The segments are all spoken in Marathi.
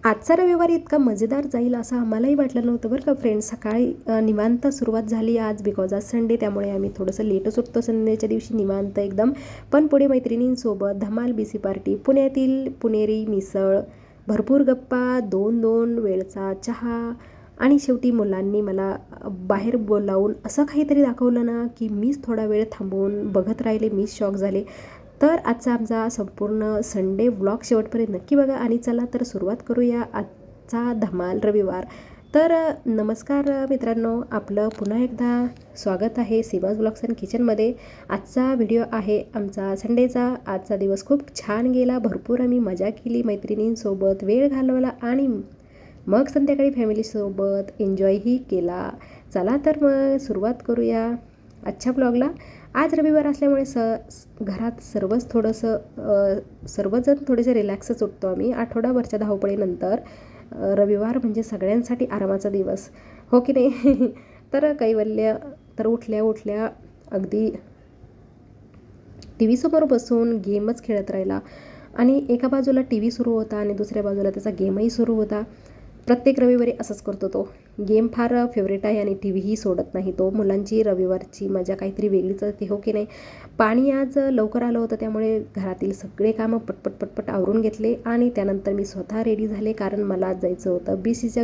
आजचा रविवार इतका मजेदार जाईल असं आम्हालाही वाटलं नव्हतं बरं का फ्रेंड्स. सकाळी निवांत सुरुवात झाली आज, बिकॉज आज संडे, त्यामुळे आम्ही थोडंसं लेटच उठतो संडेच्या दिवशी, निवांत एकदम. पण पुढे मैत्रिणींसोबत धमाल बीसी पार्टी, पुण्यातील पुणेरी मिसळ, भरपूर गप्पा, 2-2 वेळचा चहा आणि शेवटी मुलांनी मला बाहेर बोलावून असं काहीतरी दाखवलं ना की मीच थोडा वेळ थांबवून बघत राहिले, मीच शॉक झाले. तर आजचा आमचा संपूर्ण संडे व्लॉग शेवटपर्यंत नक्की बघा. आणि चला तर सुरुवात करूया आजचा धमाल रविवार. तर नमस्कार मित्रांनो, आपलं पुन्हा एकदा स्वागत आहे सीमाज ब्लॉग्स अँड किचनमध्ये. आजचा व्हिडिओ आहे आमचा संडेचा. आजचा दिवस खूप छान गेला, भरपूर आम्ही मजा केली, मैत्रिणींसोबत वेळ घालवला आणि मग संध्याकाळी फॅमिलीसोबत एन्जॉयही केला. चला तर मग सुरुवात करूया आजच्या ब्लॉगला. आज रविवार असल्यामुळे घरात सर्वजण थोडेसे रिलॅक्सच उठतो आम्ही. आठवडाभरच्या धावपळीनंतर रविवार म्हणजे सगळ्यांसाठी आरामाचा दिवस, हो की नाही? तर कैवल्य तर उठल्या अगदी टी व्हीसमोर बसून गेमच खेळत राहिला. आणि एका बाजूला टी व्ही सुरू होता आणि दुसऱ्या बाजूला त्याचा गेमही सुरू होता. प्रत्येक रविवारी असंच करतो तो. गेम फार फेवरेट आहे आणि टी व्हीही सोडत नाही तो. मुलांची रविवारची मजा काहीतरी वेगळीच असते, हो की नाही? पाणी आज लवकर आलं होतं, त्यामुळे घरातील सगळे कामं पटपट आवरून घेतले आणि त्यानंतर मी स्वतः रेडी झाले, कारण मला आज जायचं होतं बीसीच्या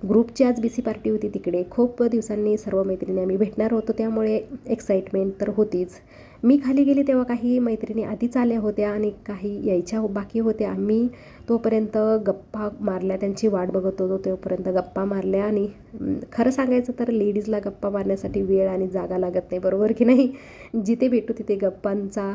ग्रुपची आज बीसी पार्टी होती तिकडे. खूप दिवसांनी सर्व मैत्रिणी आम्ही भेटणार होतो, त्यामुळे एक्साइटमेंट तर होतीच. मी खाली गेली तेव्हा काही मैत्रिणी आधीच आल्या होत्या आणि काही यायच्या बाकी होत्या. आम्ही तोपर्यंत गप्पा मारल्या, त्यांची वाट बघत होतो तोपर्यंत गप्पा मारल्या. आणि खरं सांगायचं तर लेडीजला गप्पा मारण्यासाठी वेळ आणि जागा लागत नाही, बरोबर की नाही? जिथे भेटू तिथे गप्पांचा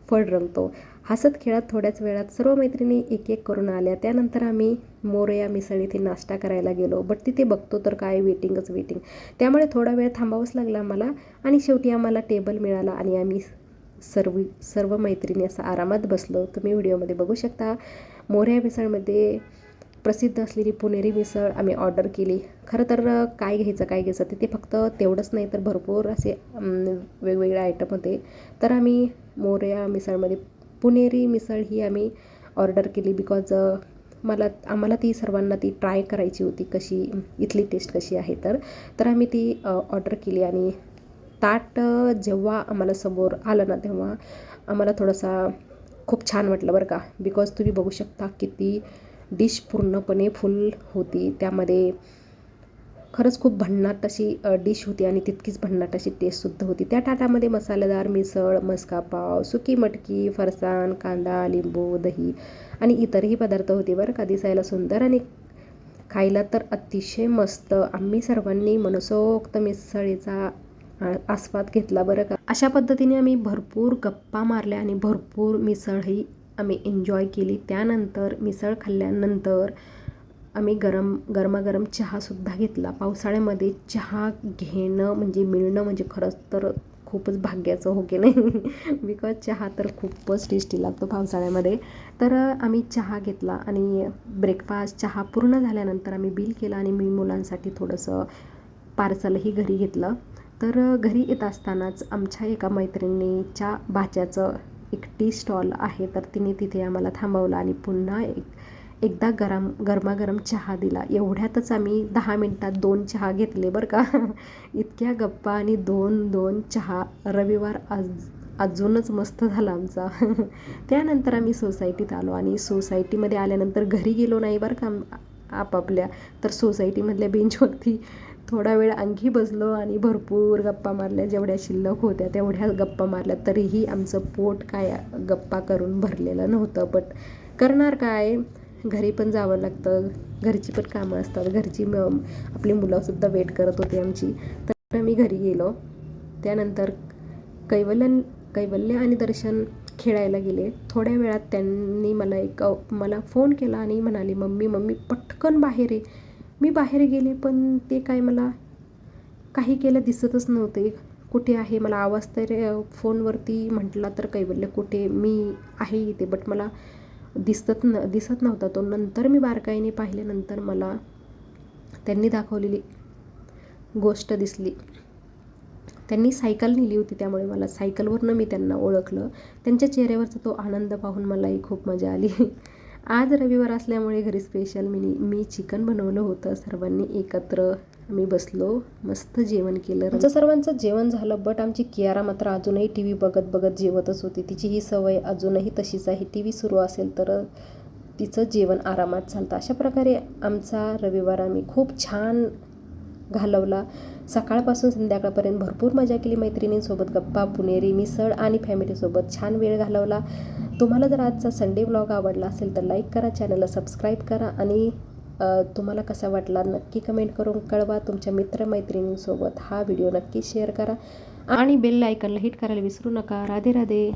फळ रंगतो. हसत खेळत थोड्याच वेळात सर्व मैत्रिणी एक एक करून आल्या. त्यानंतर आम्ही मोरया मिसळ इथे नाश्ता करायला गेलो, बट तिथे बघतो तर काय वेटिंग. त्यामुळे थोडा वेळ थांबावंच लागला आम्हाला आणि शेवटी आम्हाला टेबल मिळाला आणि आम्ही सर्व मैत्रिणी असं आरामात बसलो. तुम्ही व्हिडिओमध्ये बघू शकता. मोरया मिसळमध्ये प्रसिद्ध असलेली पुणेरी मिसळ आम्ही ऑर्डर केली. खरं तर काय घ्यायचं तिथे फक्त तेवढंच नाही तर भरपूर असे वेगवेगळे आयटम होते. तर आम्ही मोरया मिसळमध्ये पुणेरी मिसळ ही आम्ही ऑर्डर केली, बिकॉज आम्हाला ती सर्वांना ती ट्राय करायची होती, कशी इथली टेस्ट कशी आहे. तर आम्ही ती ऑर्डर केली आणि ताट जेव्हा आम्हाला समोर आलं ना, तेव्हा आम्हाला थोडासा खूप छान वाटलं बरं का, बिकॉज तुम्ही बघू शकता किती डिश पूर्णपणे फुल होती. त्यामध्ये खरंच खूप भन्नाट अशी डिश होती आणि तितकीच भन्नाट अशी टेस्टसुद्धा होती. त्या ताटामध्ये मसालेदार मिसळ, मस्का पाव, सुकी मटकी, फरसाण, कांदा, लिंबू, दही आणि इतरही पदार्थ होते बरं का. दिसायला सुंदर आणि खायला तर अतिशय मस्त. आम्ही सर्वांनी मनसोक्त मिसळीचा आस्वाद घेतला बरं का. अशा पद्धतीने आम्ही भरपूर गप्पा मारल्या आणि भरपूर मिसळही आम्ही एन्जॉय केली. त्यानंतर मिसळ खाल्ल्यानंतर आम्ही गरमागरम चहासुद्धा घेतला. पावसाळ्यामध्ये चहा मिळणं म्हणजे खरंच तर खूपच भाग्याचं, हो की नाही? बिकॉज चहा तर खूपच टेस्टी लागतो पावसाळ्यामध्ये. तर आम्ही चहा घेतला आणि ब्रेकफास्ट चहा पूर्ण झाल्यानंतर आम्ही बिल केलं आणि मी मुलांसाठी थोडंसं पार्सलही घरी घेतलं. तर घरी येत असतानाच आमच्या एका मैत्रिणीच्या भाच्याचं एक टी स्टॉल आहे, तर तिने तिथे आम्हाला थांबवलं आणि पुन्हा एकदा गरमागरम चहा दिला. एवढ्यातच आम्ही 10 मिनटात 2 चहा घेतले बरं का. इतक्या गप्पा आणि 2 चहा. रविवार अजूनच मस्त झाला आमचा. त्यानंतर आम्ही सोसायटीत आलो आणि सोसायटीमध्ये आल्यानंतर घरी गेलो नाही बरं का आपापल्या, तर सोसायटीमधल्या बेंचवरती थोडा वेळ आणखी बसलो आणि भरपूर गप्पा मारल्या. जेवढ्या शिल्लक होत्या तेवढ्या गप्पा मारल्या. तरीही आमचं पोट काय गप्पा करून भरलेलं नव्हतं, बट करणार काय, घरी पण जावं लागतं, घरची पण कामं असतात, आपली मुलंसुद्धा वेट करत होती आमची. तर आम्ही घरी गेलो. त्यानंतर कैवल्य आणि दर्शन खेळायला गेले. थोड्या वेळात त्यांनी मला फोन केला आणि म्हणाले, मम्मी पटकन बाहेर ये. मी बाहेर गेले, पण ते काय मला काही केलं दिसतच नव्हते. कुठे आहे, मला आवाज तर फोनवरती म्हटला तर कैवल्य कुठे, मी आहे इथे, बट मला दिसत नव्हता तो. नंतर मी बारकाईने पाहिल्यानंतर मला त्यांनी दाखवलेली गोष्ट दिसली. त्यांनी सायकल नेली होती, त्यामुळे मला सायकलवरनं मी त्यांना ओळखलं. त्यांच्या चेहऱ्यावरचा तो आनंद पाहून मलाही खूप मजा आली. आज रविवार असल्यामुळे घरी स्पेशल मी चिकन बनवलं होतं. सर्वांनी एकत्र आम्ही बसलो, मस्त जेवण केलं. आमचं सर्वांचं जेवण झालं, बट आमची कियारा मात्र अजूनही टी व्ही बघत बघत जेवतच होती. तिची ही सवय अजूनही तशीच आहे. टी व्ही सुरू असेल तर तिचं जेवण आरामात चालतं. अशा प्रकारे आमचा रविवार आम्ही खूप छान घालवला. सकाळपासून संध्याकाळपर्यंत भरपूर मजा केली. मैत्रिणींसोबत गप्पा, पुणेरी मिसळ आणि फॅमिलीसोबत छान वेळ घालवला. तुम्हाला जर आजचा संडे व्लॉग आवडला असेल तर लाईक करा, चॅनलला सबस्क्राईब करा आणि तुम्हाला कसा वाटला नक्की कमेंट करून कळवा. तुमच्या मित्रमैत्रिणींसोबत हा व्हिडिओ नक्की शेअर करा आणि बेल आयकॉनला हिट करायला विसरू नका. राधे राधे.